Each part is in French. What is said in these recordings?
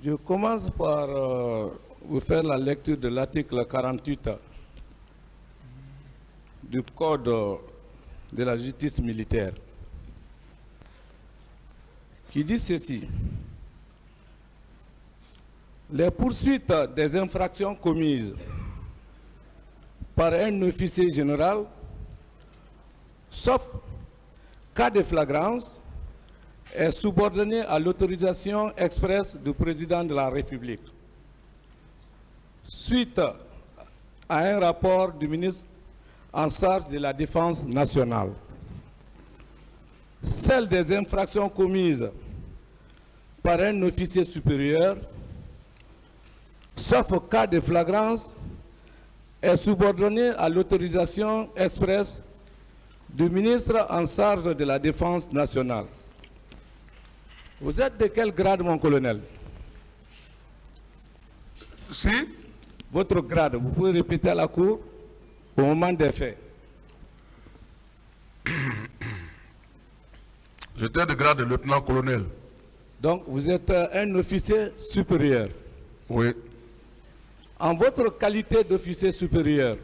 Je commence par vous faire la lecture de l'article 48 du Code de la justice militaire, qui dit ceci. Les poursuites des infractions commises par un officier général, sauf cas de flagrance, est subordonnée à l'autorisation expresse du président de la République, suite à un rapport du ministre en charge de la Défense nationale. Celle des infractions commises par un officier supérieur, sauf cas de flagrance, est subordonnée à l'autorisation expresse du ministre en charge de la Défense nationale. Vous êtes de quel grade, mon colonel? Si. Votre grade, vous pouvez répéter à la cour au moment des faits. J'étais de grade de lieutenant-colonel. Donc, vous êtes un officier supérieur. Oui. En votre qualité d'officier supérieur,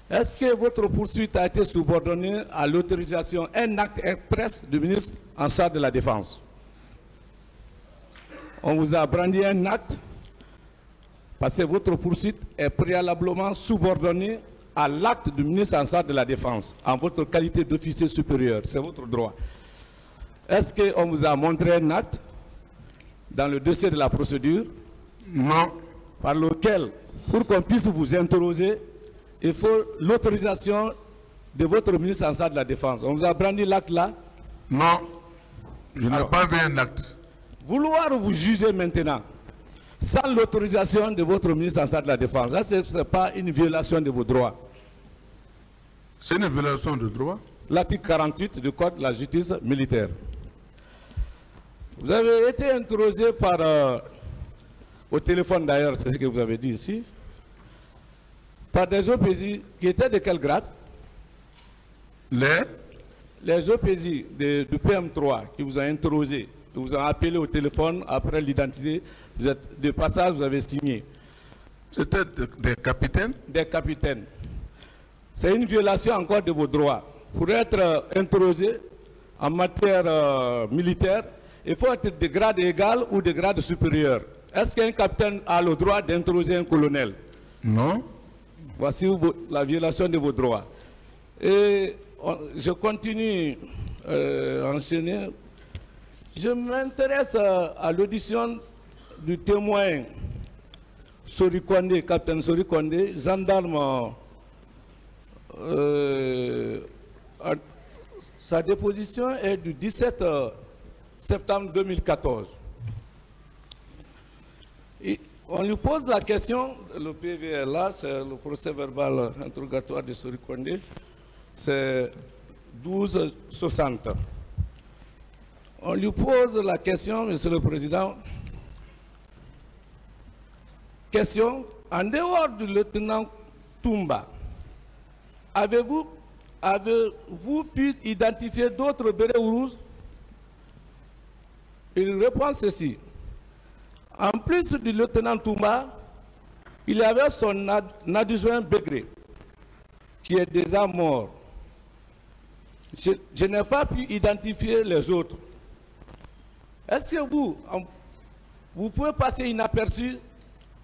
est-ce que votre poursuite a été subordonnée à l'autorisation, un acte express du ministre en charge de la Défense? On vous a brandi un acte parce que votre poursuite est préalablement subordonnée à l'acte du ministre en charge de la Défense, en votre qualité d'officier supérieur. C'est votre droit. Est-ce qu'on vous a montré un acte dans le dossier de la procédure? Non. Par lequel, pour qu'on puisse vous interroger, il faut l'autorisation de votre ministre en charge de la Défense. On vous a brandi l'acte là? Non. Je n'ai pas vu un acte. Vouloir vous juger maintenant, sans l'autorisation de votre ministre en charge de la Défense, ça, ce n'est pas une violation de vos droits. C'est une violation de droit? L'article 48 du Code de la justice militaire. Vous avez été interrogé par, au téléphone d'ailleurs, c'est ce que vous avez dit ici, par des OPJ qui étaient de quel grade? Les OPJ du PM3 qui vous ont interrogé, qui vous ont appelé au téléphone après l'identité, vous êtes de passage, vous avez signé. C'était des capitaines? Des capitaines. C'est une violation encore de vos droits. Pour être interrogé en matière militaire, il faut être de grade égal ou de grade supérieur. Est-ce qu'un capitaine a le droit d'interroger un colonel? Non. Voici la violation de vos droits. Et je continue à enchaîner. Je m'intéresse à l'audition du témoin Sori Kondé, capitaine Sori Kondé, gendarme. Sa déposition est du 17 septembre 2014. Et on lui pose la question, le PV est là, c'est le procès verbal interrogatoire de Sori Kondé, c'est 1260. On lui pose la question, Monsieur le Président, question, en dehors du lieutenant Toumba, avez-vous pu identifier d'autres bérets rouges? Il répond ceci. En plus du lieutenant Toumba, il y avait son adjoint Begré, qui est déjà mort. Je n'ai pas pu identifier les autres. Est-ce que vous pouvez passer inaperçu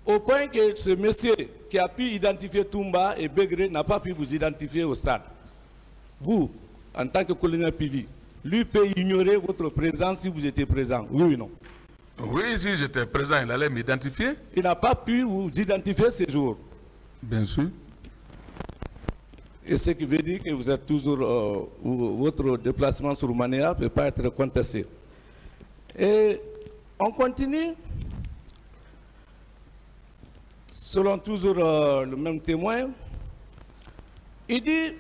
au point que ce monsieur qui a pu identifier Toumba et Begré n'a pas pu vous identifier au stade? Vous, en tant que colonel Pivi, lui peut ignorer votre présence si vous étiez présent, oui ou non? Oui, si j'étais présent, il allait m'identifier. Il n'a pas pu vous identifier ces jours. Bien sûr. Et ce qui veut dire que vous êtes toujours, votre déplacement sur Manéa ne peut pas être contesté. Et on continue. Selon toujours le même témoin, il dit,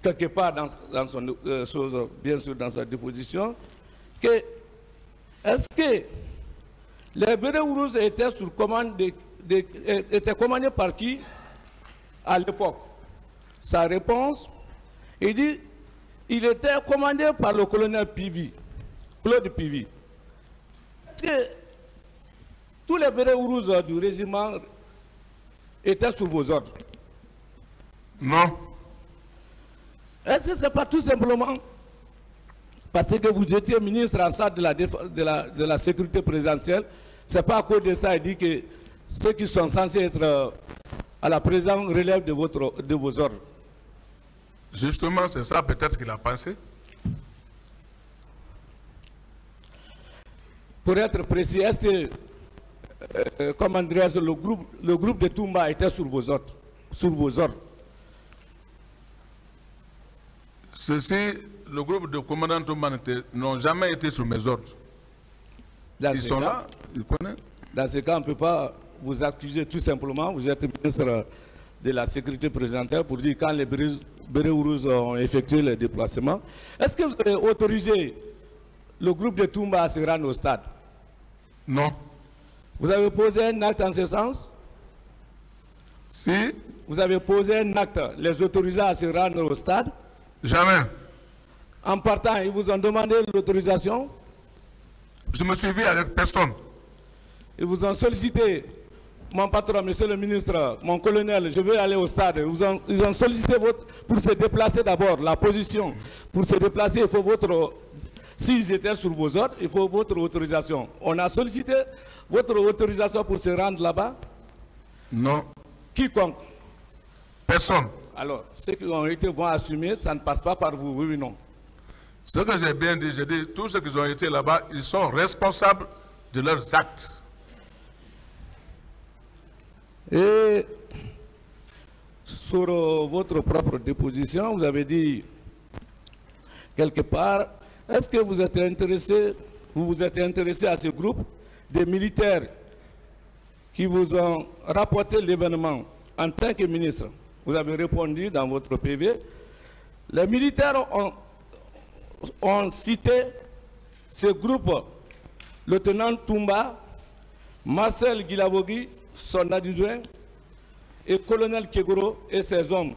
quelque part dans son chose, bien sûr dans sa déposition, que est-ce que les bérets rouges étaient sous commande étaient commandés par qui à l'époque? Sa réponse, il dit, il était commandé par le colonel Pivi, Claude Pivi. Est-ce que tous les bérets rouges du régiment étaient sous vos ordres? Non. Est-ce que ce n'est pas tout simplement parce que vous étiez ministre en charge de la sécurité présidentielle? Ce n'est pas à cause de ça, il dit que ceux qui sont censés être à la présidence relèvent de vos ordres. Justement, c'est ça peut-être qu'il a pensé. Pour être précis, est-ce que, comment dirais-je, le groupe de Toumba était sur vos ordres? Ceci, le groupe de commandants Toumba n'ont jamais été sous mes ordres. Ils sont là, ils connaissent. Dans ce cas, on ne peut pas vous accuser tout simplement. Vous êtes ministre de la sécurité présidentielle pour dire quand les bérets rouges ont effectué le déplacement. Est-ce que vous avez autorisé le groupe de Toumba à se rendre au stade? Non. Vous avez posé un acte en ce sens? Si. Vous avez posé un acte les autorisant à se rendre au stade? Jamais. En partant, ils vous ont demandé l'autorisation? Je me suis vu avec personne. Ils vous ont sollicité, mon patron, monsieur le ministre, mon colonel, je veux aller au stade. Ils ont sollicité pour se déplacer d'abord, la position. Pour se déplacer, il faut votre... S'ils étaient sur vos ordres, il faut votre autorisation. On a sollicité votre autorisation pour se rendre là-bas? Non. Quiconque? Personne. Alors, ceux qui ont été vont assumer, ça ne passe pas par vous, oui ou non? Ce que j'ai bien dit, j'ai dit, tous ceux qui ont été là-bas, ils sont responsables de leurs actes. Et sur votre propre déposition, vous avez dit quelque part, est-ce que vous vous êtes intéressé à ce groupe des militaires qui vous ont rapporté l'événement en tant que ministre? Vous avez répondu dans votre PV. Les militaires ont cité ce groupe, lieutenant Toumba, Marcel Guilabogui, son adjoint, et colonel Kegoro et ses hommes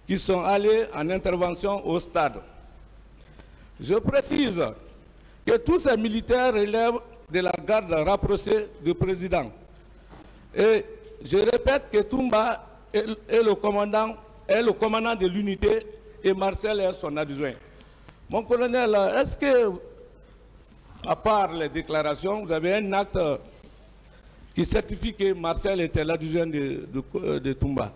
qui sont allés en intervention au stade. Je précise que tous ces militaires relèvent de la garde rapprochée du président. Et je répète que Toumba est le commandant de l'unité et Marcel est son adjoint. Mon colonel, est-ce que, à part les déclarations, vous avez un acte qui certifie que Marcel était l'adjoint de Toumba?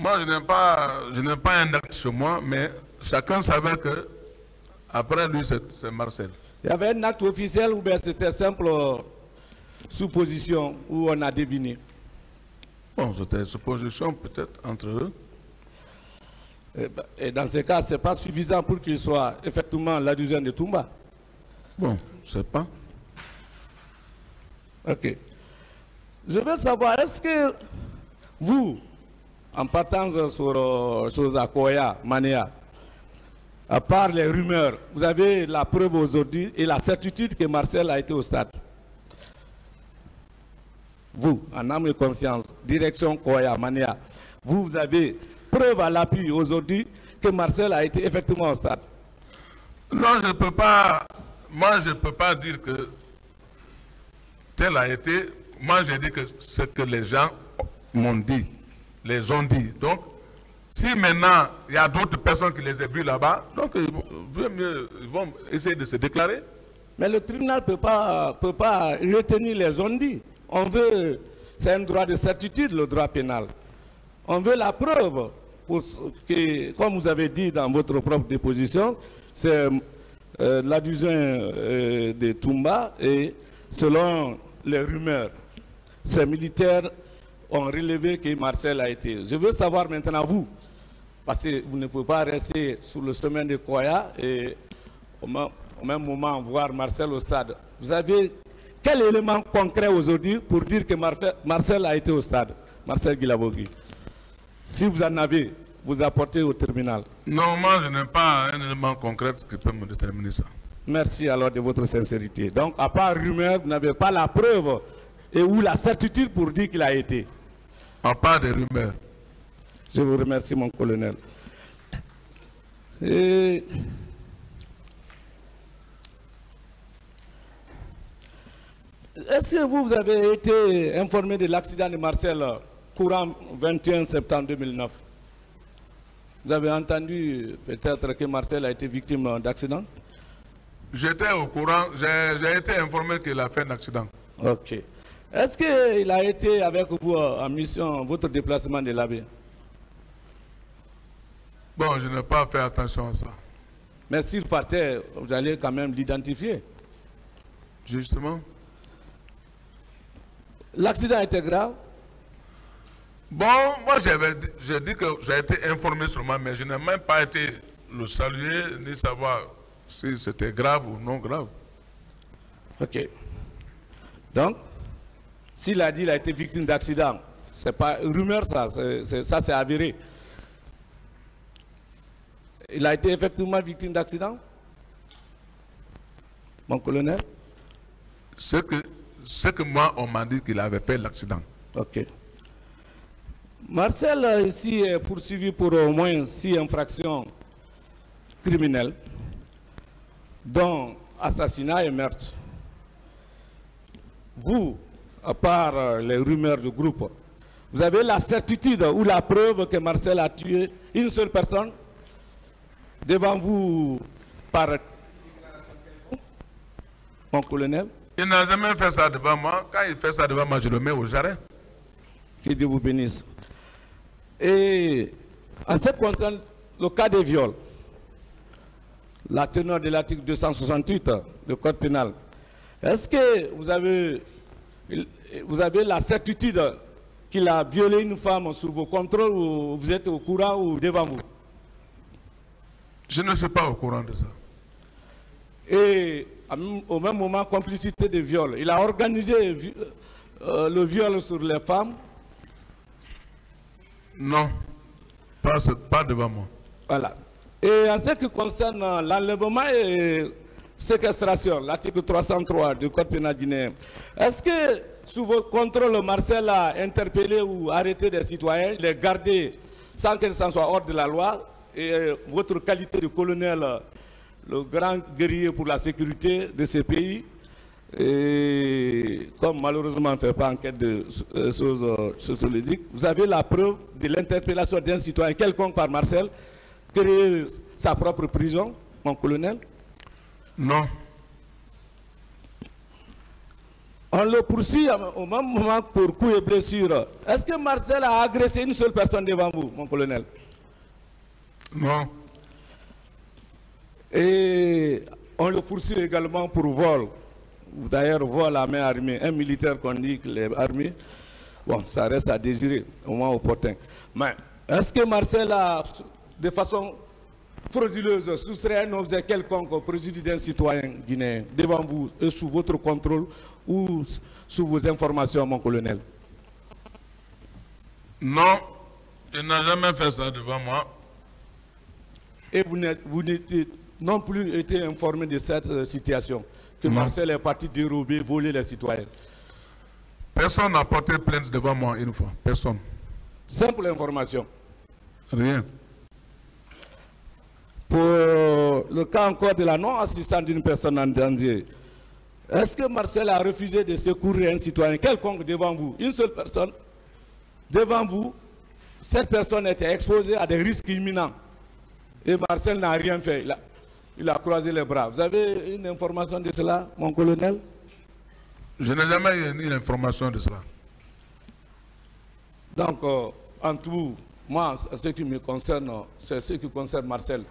Moi, je n'ai pas un acte sur moi, mais chacun savait que après lui, c'est Marcel. Il y avait un acte officiel ou bien c'était simple supposition où on a deviné? Bon, c'était supposition peut-être entre eux. Et dans ce cas, ce n'est pas suffisant pour qu'il soit effectivement l'adjoint de Toumba? Bon, je ne sais pas. Ok. Je veux savoir, est-ce que vous, en partant sur Akoya, Mania, à part les rumeurs, vous avez la preuve aujourd'hui et la certitude que Marcel a été au stade? Vous, en âme et conscience, direction Koya, Mania, vous avez preuve à l'appui aujourd'hui que Marcel a été effectivement au stade? Non, je ne peux pas. Moi, je ne peux pas dire que tel a été. Moi, j'ai dit que ce que les gens m'ont dit, les ont dit. Donc, si maintenant il y a d'autres personnes qui les ont vus là-bas, donc ils vont essayer de se déclarer. Mais le tribunal ne peut pas retenir les on-dit. On veut, c'est un droit de certitude, le droit pénal. On veut la preuve, que, comme vous avez dit dans votre propre déposition, c'est l'adjoint de Toumba et selon les rumeurs, ces militaires ont relevé que Marcel a été. Je veux savoir maintenant vous, parce que vous ne pouvez pas rester sur le chemin de Koya et au même moment voir Marcel au stade. Vous avez quel élément concret aujourd'hui pour dire que Marcel a été au stade, Marcel Guilabogui? Si vous en avez, vous apportez au tribunal. Non, moi je n'ai pas un élément concret qui peut me déterminer ça. Merci alors de votre sincérité. Donc, à part rumeur, vous n'avez pas la preuve et ou la certitude pour dire qu'il a été? À part des rumeurs. Je vous remercie, mon colonel. Et Est-ce que vous avez été informé de l'accident de Marcel courant 21 septembre 2009? Vous avez entendu peut-être que Marcel a été victime d'accident? J'étais au courant, j'ai été informé qu'il a fait un accident. Ok. Est-ce qu'il a été avec vous en mission, votre déplacement de l'AB? Bon, je n'ai pas fait attention à ça. Mais s'il partait, vous allez quand même l'identifier. Justement. L'accident était grave? Bon, moi j'ai dit que j'ai été informé seulement, mais je n'ai même pas été le saluer, ni savoir si c'était grave ou non grave. Ok. Donc, s'il a dit qu'il a été victime d'accident, c'est pas une rumeur ça, ça c'est avéré. Il a été effectivement victime d'accident, mon colonel? Ce que moi, on m'a dit qu'il avait fait l'accident. Ok. Marcel, ici, est poursuivi pour au moins 6 infractions criminelles, dont assassinat et meurtre. Vous, à part les rumeurs du groupe, vous avez la certitude ou la preuve que Marcel a tué une seule personne devant vous par mon colonel? Il n'a jamais fait ça devant moi. Quand il fait ça devant moi, je le mets au jarret. Que Dieu vous bénisse. Et en ce qui concerne le cas des viols, la teneur de l'article 268 du Code pénal, est-ce que vous avez la certitude qu'il a violé une femme sous vos contrôles, ou vous êtes au courant ou devant vous? Je ne suis pas au courant de ça. Et au même moment, complicité de viol. Il a organisé le viol sur les femmes? Non, pas devant moi. Voilà. Et en ce qui concerne l'enlèvement et séquestration, l'article 303 du Code pénal guinéen, est-ce que sous vos contrôles, Marcel a interpellé ou arrêté des citoyens, les gardé sans que ça soit hors de la loi, et votre qualité de colonel, le grand guerrier pour la sécurité de ce pays, et comme malheureusement on ne fait pas enquête de choses sociologiques, vous avez la preuve de l'interpellation d'un citoyen quelconque par Marcel, créer sa propre prison, mon colonel? Non. On le poursuit au même moment pour coups et blessures. Est-ce que Marcel a agressé une seule personne devant vous, mon colonel? Non. Et on le poursuit également pour vol. D'ailleurs, vol à main armée. Un militaire qu'on dit qu'il est armé, bon, ça reste à désirer, au moins opportun. Mais est-ce que Marcel a, de façon frauduleuse, soustrait un objet quelconque au préjudice d'un citoyen guinéen devant vous et sous votre contrôle ou sous vos informations, mon colonel? Non, il n'a jamais fait ça devant moi. Et vous n'êtes non plus été informé de cette situation, que non. Marcel est parti dérober, voler les citoyens? Personne n'a porté plainte devant moi une fois. Personne. Simple information. Rien. Pour le cas encore de la non-assistance d'une personne en danger, est-ce que Marcel a refusé de secourir un citoyen quelconque devant vous? Une seule personne devant vous, cette personne était exposée à des risques imminents. Et Marcel n'a rien fait. Il a croisé les bras. Vous avez une information de cela, mon colonel? Je n'ai jamais eu une information de cela. Donc, en tout, moi, ce qui me concerne, c'est ce qui concerne Marcel.